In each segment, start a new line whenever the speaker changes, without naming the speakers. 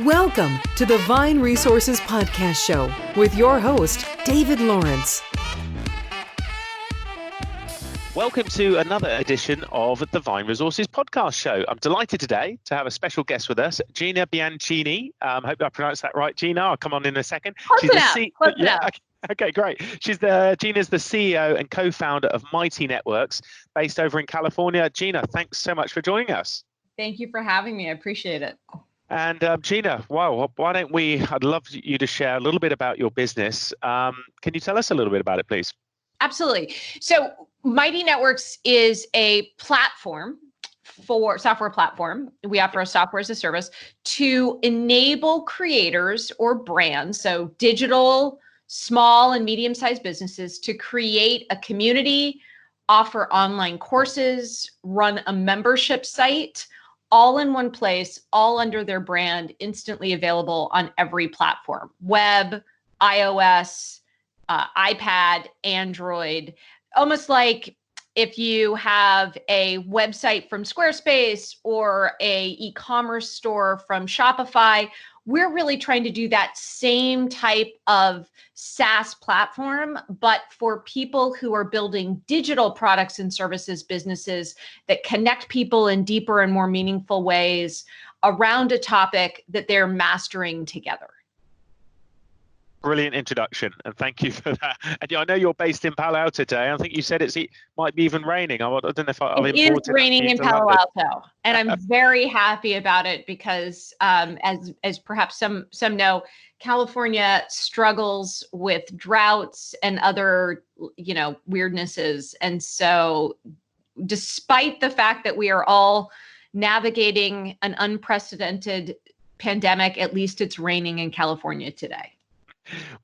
Welcome to the Vine Resources Podcast Show with your host, David Lawrence.
Welcome to another edition of the Vine Resources Podcast Show. I'm delighted today to have a special guest with us, Gina Bianchini. Hope I pronounced that right, Gina. I'll come on in a second. Okay, great. Gina's the CEO and co-founder of Mighty Networks, based over in California. Gina, thanks so much for joining us.
Thank you for having me. I appreciate it.
And Gina, wow, I'd love you to share a little bit about your business. Can you tell us a little bit about it, please?
Absolutely. So Mighty Networks is a platform software platform. We offer a software as a service to enable creators or brands, so digital, small and medium-sized businesses, to create a community, offer online courses, run a membership site, all in one place, all under their brand, instantly available on every platform: web, iOS, iPad, Android. Almost like if you have a website from Squarespace or a e-commerce store from Shopify, we're really trying to do that same type of SaaS platform, but for people who are building digital products and services businesses that connect people in deeper and more meaningful ways around a topic that they're mastering together.
Brilliant introduction, and thank you for that. And I know you're based in Palo Alto today. I think you said it might be even raining. I don't know if
it is raining in Palo Alto, and I'm very happy about it because, as perhaps some know, California struggles with droughts and other weirdnesses, and so despite the fact that we are all navigating an unprecedented pandemic, at least it's raining in California today.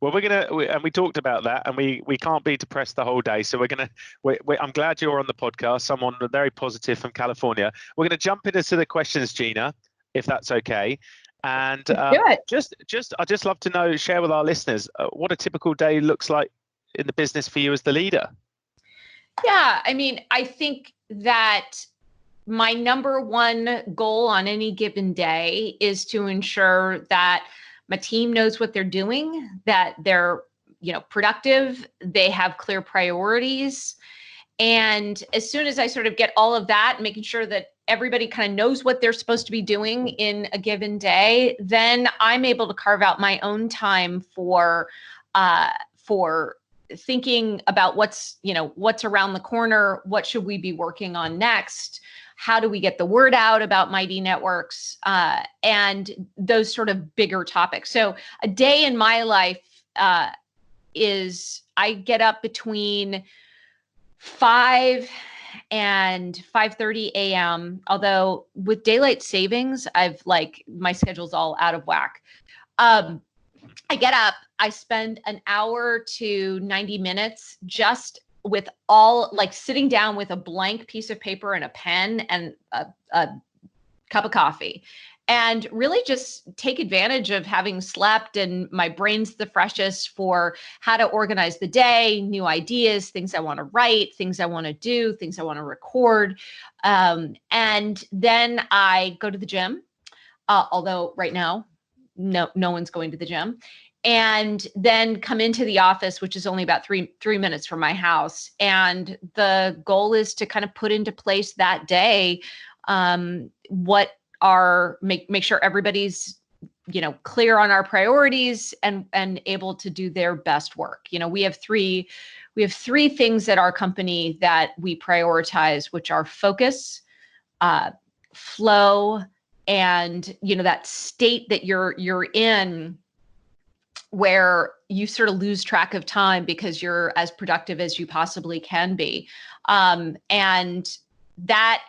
Well, we talked about that, and we can't be depressed the whole day. So I'm glad you're on the podcast, someone very positive from California. We're going to jump into the questions, Gina, if that's okay. And I'd just love to share with our listeners what a typical day looks like in the business for you as the leader.
Yeah, I mean, I think that my number one goal on any given day is to ensure that my team knows what they're doing, that they're, productive, they have clear priorities. And as soon as I sort of get all of that, making sure that everybody kind of knows what they're supposed to be doing in a given day, then I'm able to carve out my own time for thinking about what's around the corner, what should we be working on next? How do we get the word out about Mighty Networks, and those sort of bigger topics? So a day in my life is I get up between 5 and 5:30 a.m. Although with daylight savings, my schedule's all out of whack. I get up, I spend an hour to 90 minutes just with sitting down with a blank piece of paper and a pen and a cup of coffee, and really just take advantage of having slept and my brain's the freshest for how to organize the day, new ideas, things I want to write, things I want to do, things I want to record. And then I go to the gym, although right now, no one's going to the gym. And then come into the office, which is only about three minutes from my house. And the goal is to kind of put into place that day make sure everybody's clear on our priorities and able to do their best work. We have three things at our company that we prioritize, which are focus, flow, and that state that you're in, where you sort of lose track of time because you're as productive as you possibly can be. And the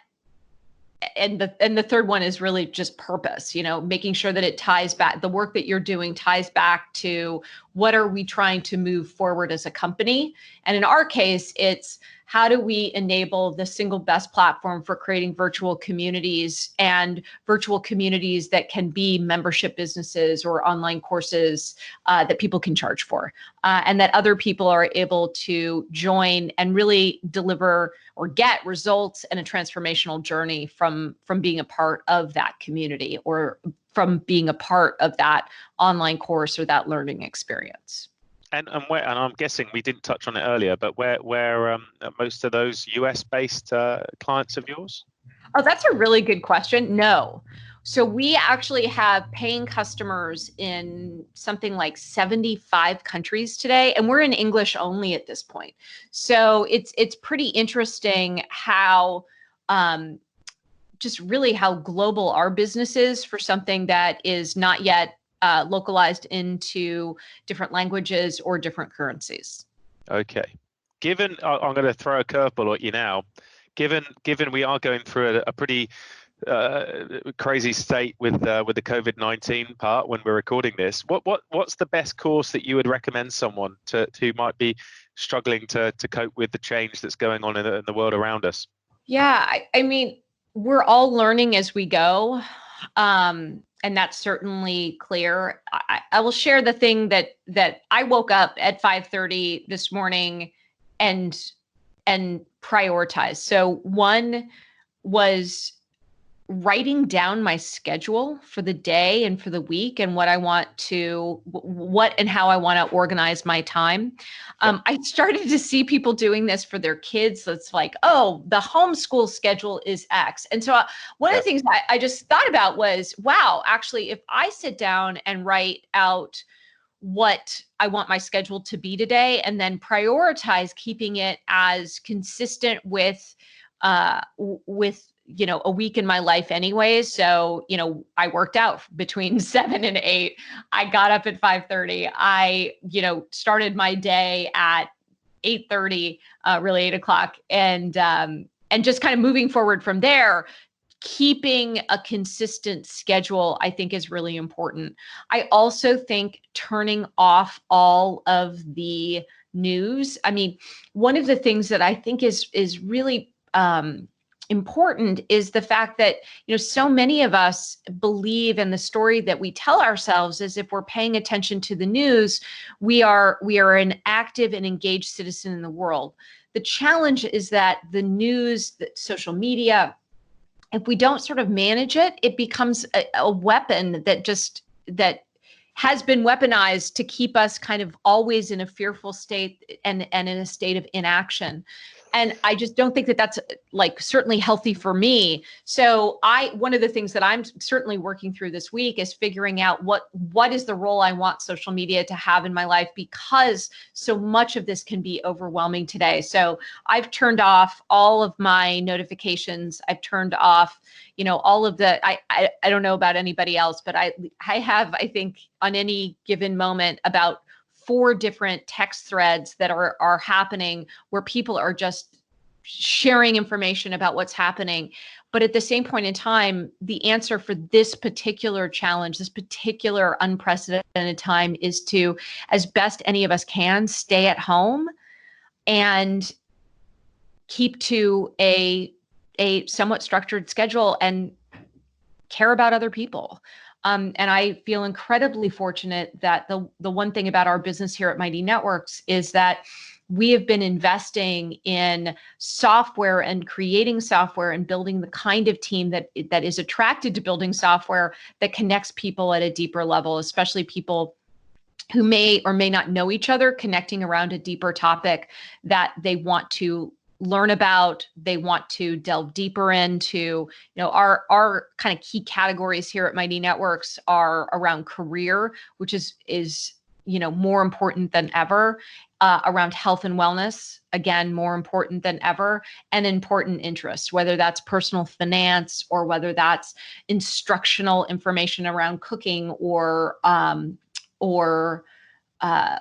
third one is really just purpose, making sure that it ties back, the work that you're doing ties back to what are we trying to move forward as a company. And in our case, it's how do we enable the single best platform for creating virtual communities, and virtual communities that can be membership businesses or online courses that people can charge for, and that other people are able to join and really deliver or get results and a transformational journey from being a part of that community, or from being a part of that online course or that learning experience.
And I'm guessing we didn't touch on it earlier, but where are most of those US based clients of yours?
Oh, that's a really good question. No. So we actually have paying customers in something like 75 countries today, and we're in English only at this point. So it's pretty interesting how just really how global our business is for something that is not yet localized into different languages or different currencies.
Okay. Given, I'm going to throw a curveball at you now. Given we are going through a pretty crazy state with the COVID-19 part when we're recording this, what's the best course that you would recommend someone who might be struggling to cope with the change that's going on in the world around us?
Yeah, I mean, we're all learning as we go. And that's certainly clear. I will share the thing that I woke up at 5:30 this morning and prioritized. So one was writing down my schedule for the day and for the week, and what and how I want to organize my time. I started to see people doing this for their kids. So it's like, oh, the homeschool schedule is X. And so one of the things I just thought about was, wow, actually, if I sit down and write out what I want my schedule to be today, and then prioritize keeping it as consistent with a week in my life anyways. So, I worked out between 7 and 8. I got up at 5:30. I, started my day at 8:30, really 8 o'clock. And just kind of moving forward from there, keeping a consistent schedule, I think, is really important. I also think turning off all of the news. I mean, one of the things that I think is really important is the fact that so many of us believe, in the story that we tell ourselves, is if we're paying attention to the news, we are an active and engaged citizen in the world. The challenge is that the news, the social media, if we don't sort of manage it, it becomes a weapon that has been weaponized to keep us kind of always in a fearful state and in a state of inaction. And I just don't think that that's certainly healthy for me. So one of the things that I'm certainly working through this week is figuring out what is the role I want social media to have in my life, because so much of this can be overwhelming today. So I've turned off all of my notifications. I've turned off, all of the, I don't know about anybody else, but I have, I think, on any given moment, about 4 different text threads that are happening where people are just sharing information about what's happening. But at the same point in time, the answer for this particular challenge, this particular unprecedented time, is to, as best any of us can, stay at home and keep to a somewhat structured schedule and care about other people. And I feel incredibly fortunate that the one thing about our business here at Mighty Networks is that we have been investing in software and creating software and building the kind of team that is attracted to building software that connects people at a deeper level, especially people who may or may not know each other, connecting around a deeper topic that they want to learn about, they want to delve deeper into. Our kind of key categories here at Mighty Networks are around career, which is more important than ever, around health and wellness, again, more important than ever, and important interests, whether that's personal finance or whether that's instructional information around cooking or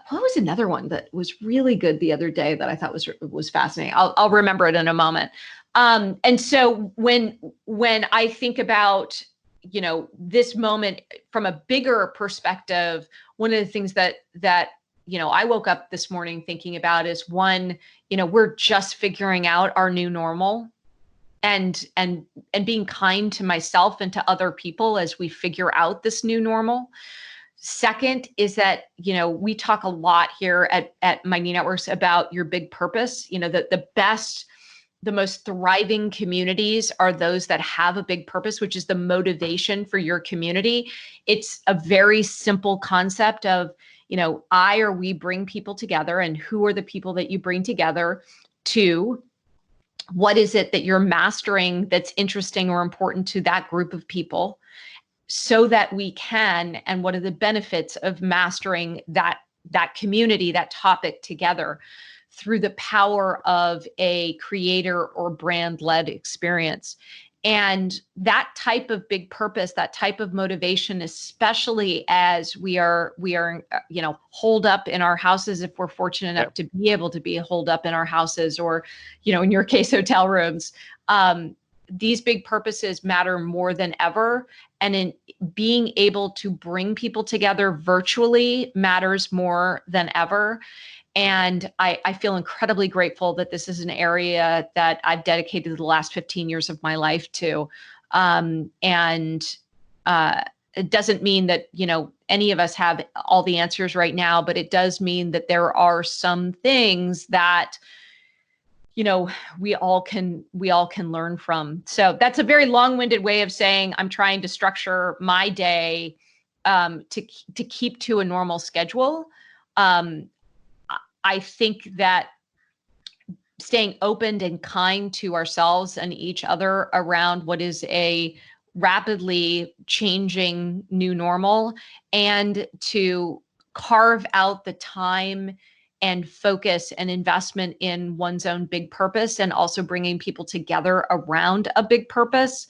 what was another one that was really good the other day that I thought was fascinating? I'll remember it in a moment. And so when I think about, this moment from a bigger perspective, one of the things that I woke up this morning thinking about is one, we're just figuring out our new normal, and being kind to myself and to other people as we figure out this new normal. Second is that, we talk a lot here at Mighty Networks about your big purpose. That the most thriving communities are those that have a big purpose, which is the motivation for your community. It's a very simple concept of, we bring people together, and who are the people that you bring together? To what is it that you're mastering that's interesting or important to that group of people, so that we can, and what are the benefits of mastering that community, that topic together through the power of a creator or brand-led experience. And that type of big purpose, that type of motivation, especially as we are, holed up in our houses, if we're fortunate enough to be able to be holed up in our houses, or, in your case, hotel rooms, these big purposes matter more than ever. And in being able to bring people together virtually matters more than ever. And I feel incredibly grateful that this is an area that I've dedicated the last 15 years of my life to. It doesn't mean that, any of us have all the answers right now, but it does mean that there are some things that, we all can learn from. So that's a very long-winded way of saying I'm trying to structure my day to keep to a normal schedule. I think that staying open and kind to ourselves and each other around what is a rapidly changing new normal, and to carve out the time and focus and investment in one's own big purpose, and also bringing people together around a big purpose,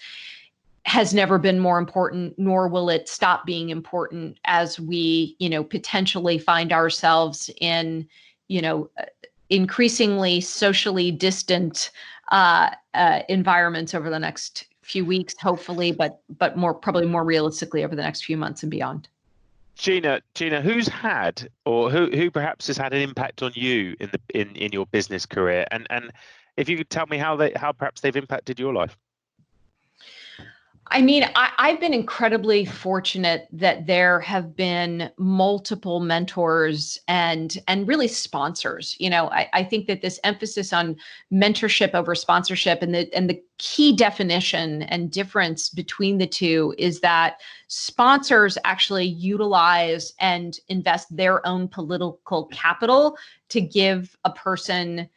has never been more important, nor will it stop being important as we, potentially find ourselves in, increasingly socially distant environments over the next few weeks, hopefully, but probably more realistically over the next few months and beyond.
Gina, who's had, or who perhaps has had an impact on you in your business career, and if you could tell me how perhaps they've impacted your life.
I mean, I've been incredibly fortunate that there have been multiple mentors and really sponsors. I think that this emphasis on mentorship over sponsorship, and the key definition and difference between the two is that sponsors actually utilize and invest their own political capital to give a person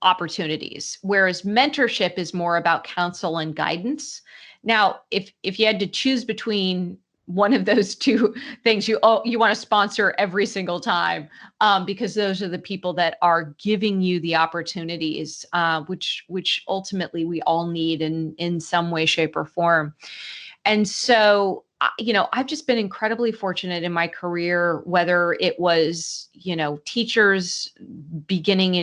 opportunities, whereas mentorship is more about counsel and guidance. Now, if you had to choose between one of those two things, you want to sponsor every single time, because those are the people that are giving you the opportunities, which ultimately we all need in some way, shape, or form. And so, I've just been incredibly fortunate in my career, whether it was, teachers beginning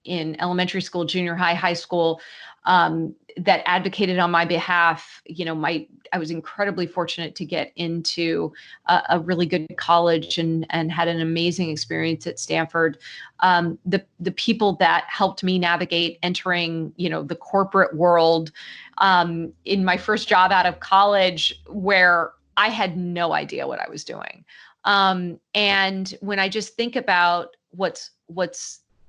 in elementary school, junior high, high school, that advocated on my behalf. I was incredibly fortunate to get into a really good college and had an amazing experience at Stanford. The people that helped me navigate entering, the corporate world, in my first job out of college, where I had no idea what I was doing. And when I just think about what's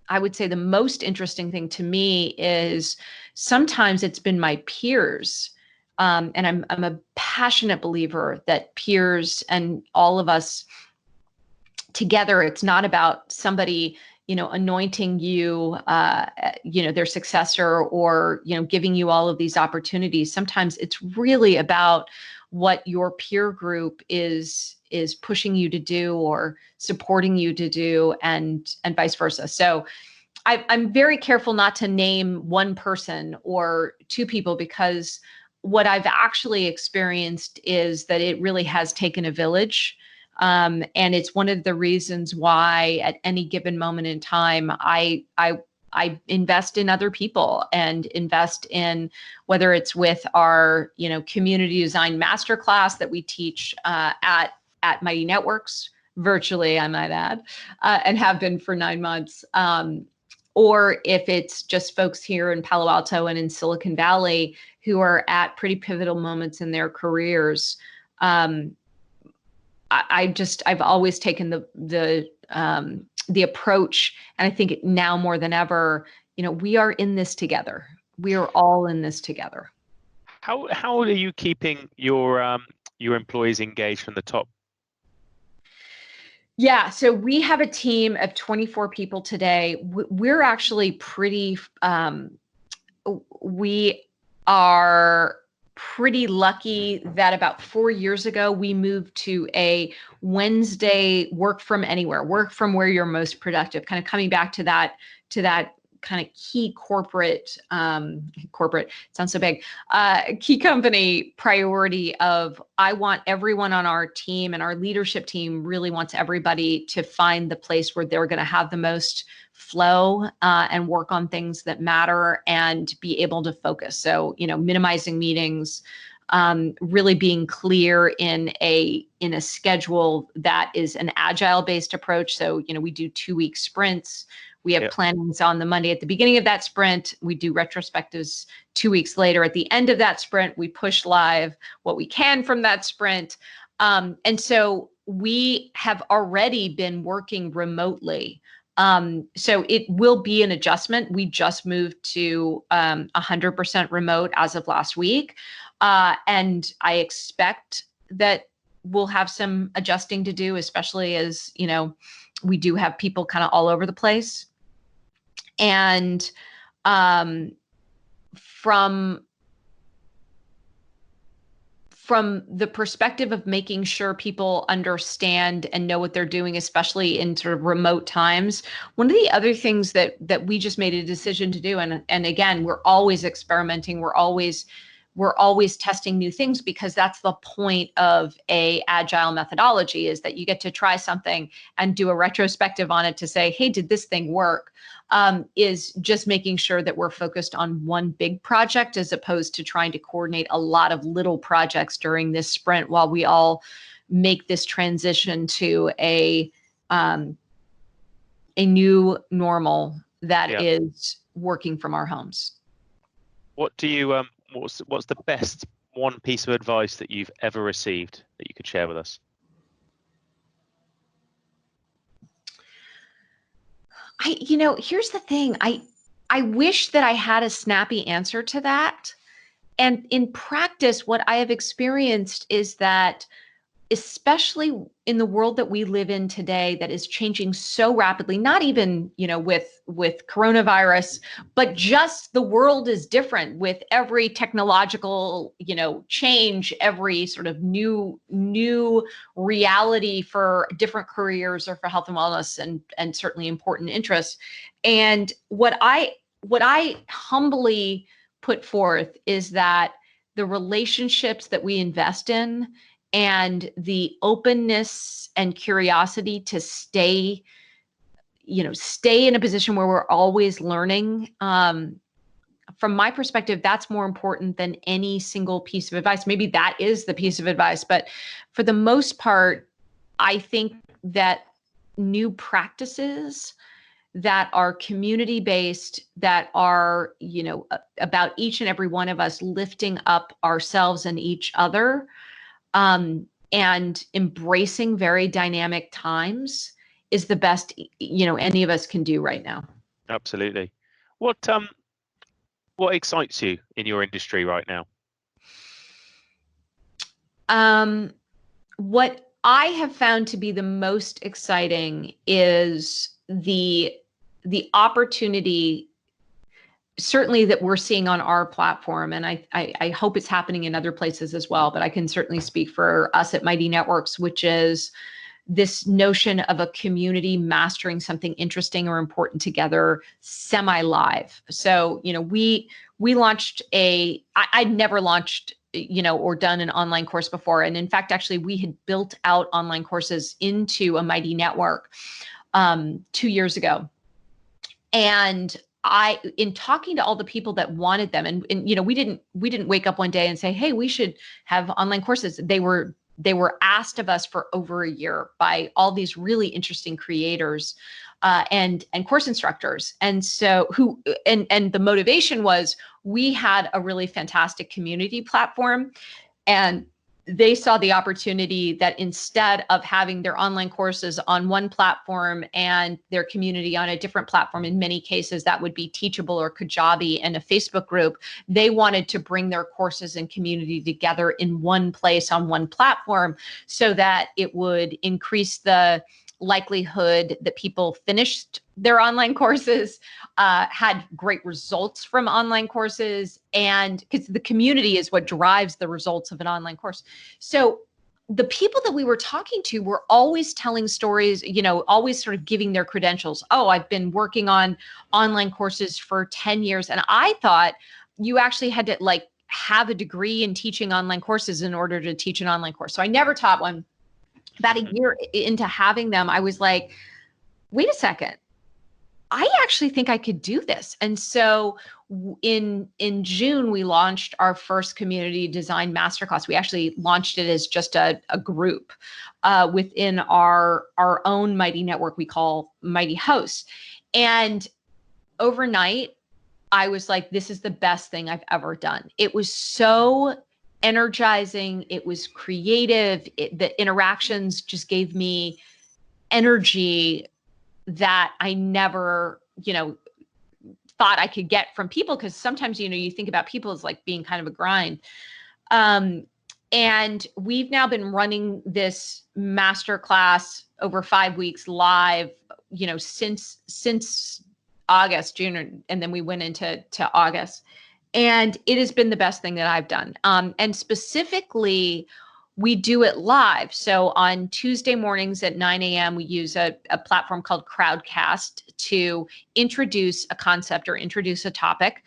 I would say the most interesting thing to me is sometimes it's been my peers. And I'm a passionate believer that peers and all of us together, it's not about somebody, anointing you, their successor, or, giving you all of these opportunities. Sometimes it's really about what your peer group is pushing you to do or supporting you to do, and vice versa. So I'm very careful not to name one person or two people, because what I've actually experienced is that it really has taken a village. And it's one of the reasons why at any given moment in time, I invest in other people, and invest in, whether it's with our, community design masterclass that we teach at Mighty Networks virtually, I might add, and have been for 9 months. Or if it's just folks here in Palo Alto and in Silicon Valley who are at pretty pivotal moments in their careers. I've always taken the approach, and I think now more than ever, we are in this together. We are all in this together.
How are you keeping your employees engaged from the top?
Yeah, so we have a team of 24 people today. We're actually we are pretty lucky that about 4 years ago, we moved to a Wednesday work from anywhere, work from where you're most productive, kind of coming back to that kind of key corporate sounds so big, key company priority of, I want everyone on our team, and our leadership team really wants everybody to find the place where they're going to have the most flow and work on things that matter and be able to focus. So, minimizing meetings, really being clear in a schedule that is an agile based approach. So, we do 2-week sprints. We have plannings on the Monday at the beginning of that sprint. We do retrospectives 2 weeks later. At the end of that sprint, we push live what we can from that sprint. And so we have already been working remotely. So it will be an adjustment. We just moved to 100% remote as of last week. And I expect that we'll have some adjusting to do, especially as, we do have people kind of all over the place. And from the perspective of making sure people understand and know what they're doing, especially in sort of remote times, one of the other things that we just made a decision to do, and again, we're always experimenting, we're always testing new things, because that's the point of a agile methodology, is that you get to try something and do a retrospective on it to say, hey, did this thing work? Is just making sure that we're focused on one big project, as opposed to trying to coordinate a lot of little projects during this sprint while we all make this transition to a new normal that is working from our homes.
What do you what's the best one piece of advice that you've ever received that you could share with us?
Here's the thing. I wish that I had a snappy answer to that. And in practice, what I have experienced is that, especially in the world that we live in today, that is changing so rapidly, not even, with coronavirus, but just the world is different with every technological, change, every sort of new reality for different careers or for health and wellness and certainly important interests. And what I humbly put forth is that the relationships that we invest in and the openness and curiosity to stay in a position where we're always learning. From my perspective, that's more important than any single piece of advice. Maybe that is the piece of advice, but for the most part, I think that new practices that are community-based, that are, about each and every one of us lifting up ourselves and each other, and embracing very dynamic times, is the best, any of us can do right now.
Absolutely. What excites you in your industry right now?
What I have found to be the most exciting is the opportunity, certainly, that we're seeing on our platform. And I hope it's happening in other places as well, but I can certainly speak for us at Mighty Networks, which is this notion of a community mastering something interesting or important together, semi-live. So, we launched I'd never launched, or done an online course before. And in fact, actually, we had built out online courses into a Mighty Network 2 years ago. And in talking to all the people that wanted them, and we didn't wake up one day and say, hey, we should have online courses. They were they were asked of us for over a year by all these really interesting creators and course instructors. And so and the motivation was, we had a really fantastic community platform, and they saw the opportunity that instead of having their online courses on one platform and their community on a different platform, in many cases that would be Teachable or Kajabi and a Facebook group, they wanted to bring their courses and community together in one place on one platform, so that it would increase the likelihood that people finished their online courses, had great results from online courses, and because the community is what drives the results of an online course. So the people that we were talking to were always telling stories, always sort of giving their credentials. Oh, I've been working on online courses for 10 years. And I thought you actually had to have a degree in teaching online courses in order to teach an online course. So I never taught one. About a year into having them, I was like, wait a second, I actually think I could do this. And so in June, we launched our first community design masterclass. We actually launched it as just a group within our own Mighty network we call Mighty Hosts. And overnight, I was like, this is the best thing I've ever done. It was so energizing. It was creative. The interactions just gave me energy that I never, thought I could get from people. Because sometimes, you think about people as like being kind of a grind. And we've now been running this masterclass over 5 weeks live, since August, June, and then we went into August. And it has been the best thing that I've done. And specifically, we do it live. So on Tuesday mornings at 9 a.m., we use a platform called Crowdcast to introduce a concept or introduce a topic.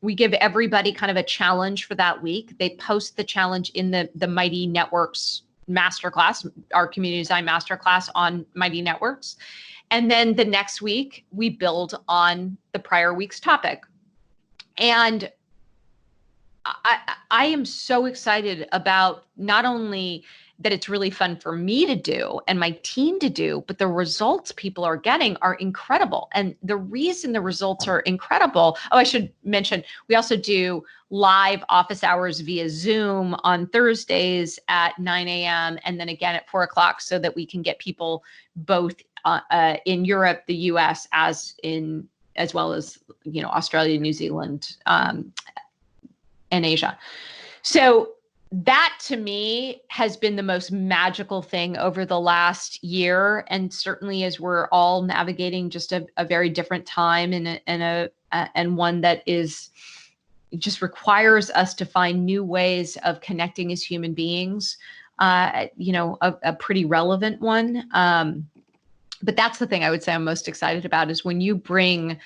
We give everybody kind of a challenge for that week. They post the challenge in the Mighty Networks masterclass, our community design masterclass on Mighty Networks. And then the next week, we build on the prior week's topic. And I am so excited about not only that it's really fun for me to do and my team to do, but the results people are getting are incredible. And the reason the results are incredible, I should mention, we also do live office hours via Zoom on Thursdays at 9 a.m. and then again at 4 o'clock, so that we can get people both in Europe, the US, as well as, Australia, New Zealand, and Asia. So that to me has been the most magical thing over the last year. And certainly as we're all navigating just a very different time and one that is just requires us to find new ways of connecting as human beings, a pretty relevant one. But that's the thing I would say I'm most excited about, is when you bring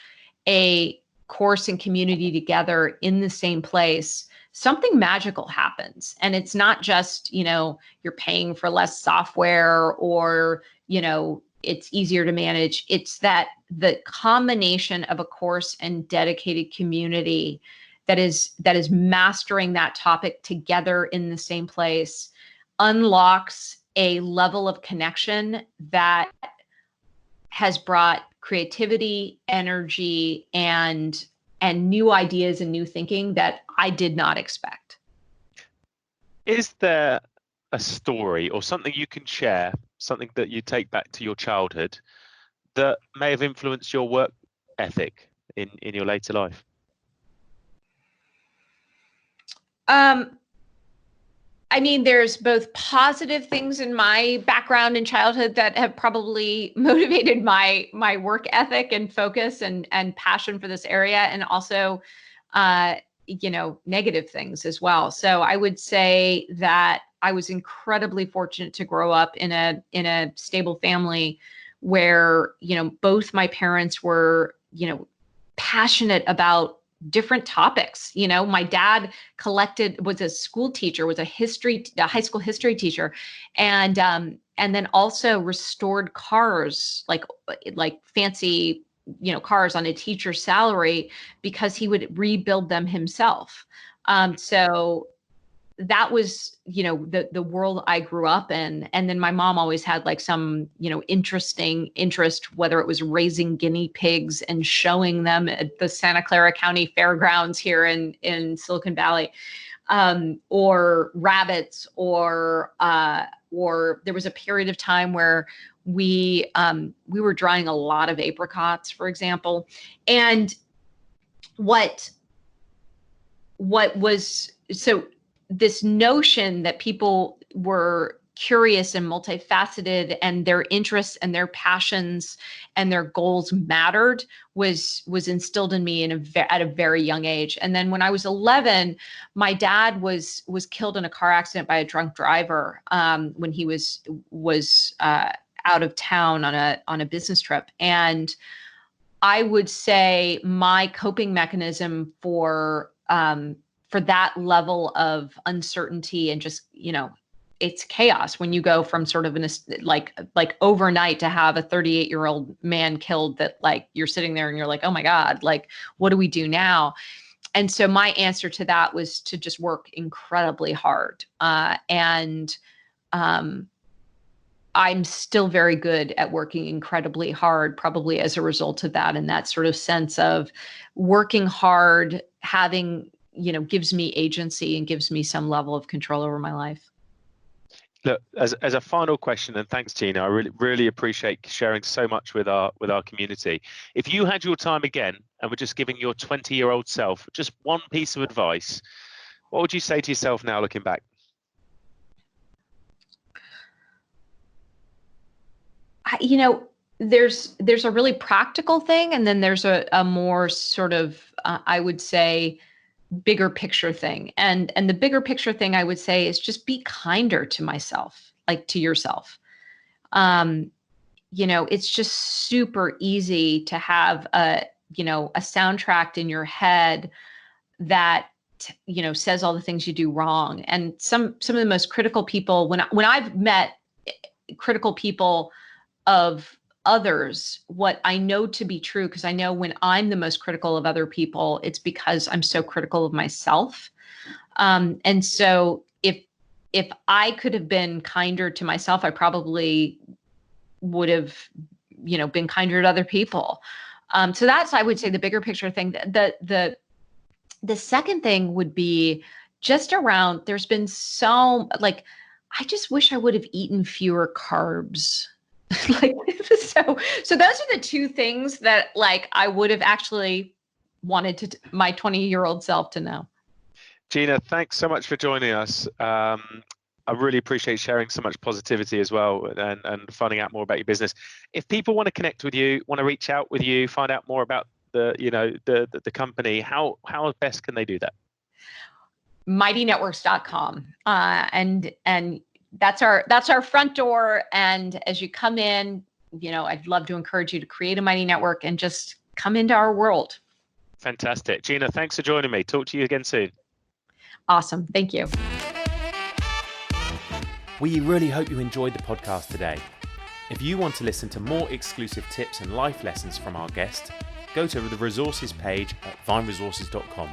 a course and community together in the same place, something magical happens. And it's not just, you're paying for less software or, it's easier to manage. It's that the combination of a course and dedicated community that is mastering that topic together in the same place unlocks a level of connection that has brought creativity, energy, and new ideas and new thinking that I did not expect.
Is there a story or something you can share, something that you take back to your childhood that may have influenced your work ethic in your later life?
There's both positive things in my background and childhood that have probably motivated my work ethic and focus and passion for this area, and also, negative things as well. So I would say that I was incredibly fortunate to grow up in a stable family where, both my parents were, passionate about different topics. My dad was a school teacher, was a high school history teacher, and then also restored cars, like fancy, cars on a teacher's salary, because he would rebuild them himself. So that was, the world I grew up in. And then my mom always had like some, interesting interest, whether it was raising guinea pigs and showing them at the Santa Clara County Fairgrounds here in Silicon Valley, or rabbits, or there was a period of time where we were drying a lot of apricots, for example. And what was, so this notion that people were curious and multifaceted, and their interests and their passions and their goals mattered was instilled in me at a very young age. And then when I was 11, my dad was killed in a car accident by a drunk driver when he was out of town on a business trip. And I would say my coping mechanism for that level of uncertainty and just, it's chaos when you go from sort of like overnight to have a 38-year-old man killed, that like you're sitting there and you're like, oh my God, like, what do we do now? And so my answer to that was to just work incredibly hard. And I'm still very good at working incredibly hard, probably as a result of that. And that sort of sense of working hard, having, gives me agency and gives me some level of control over my life.
Look, as a final question, and thanks, Gina, I really appreciate sharing so much with our community. If you had your time again and were just giving your 20-year-old self just one piece of advice, what would you say to yourself now looking back? There's a really practical thing, and then there's a more sort of, I would say, bigger picture thing. And the bigger picture thing I would say is just be kinder to myself, like to yourself. It's just super easy to have a soundtrack in your head that, says all the things you do wrong. And some of the most critical people, when I've met critical people of others, what I know to be true, because I know when I'm the most critical of other people, it's because I'm so critical of myself. And so if I could have been kinder to myself, I probably would have, been kinder to other people. So that's, I would say, the bigger picture thing. The second thing would be just around, there's been so, like, I just wish I would have eaten fewer carbs. Like, so those are the two things that, like, I would have actually wanted my 20-year-old self to know. Gina, thanks so much for joining us. I really appreciate sharing so much positivity as well, and finding out more about your business. If people want to connect with you, want to reach out with you, find out more about the company, how best can they do that?
MightyNetworks.com. And that's our front door. And as you come in, I'd love to encourage you to create a Mighty Network and just come into our world.
Fantastic. Gina, thanks for joining me. Talk to you again soon.
Awesome. Thank you.
We really hope you enjoyed the podcast today. If you want to listen to more exclusive tips and life lessons from our guest, go to the resources page at vineresources.com.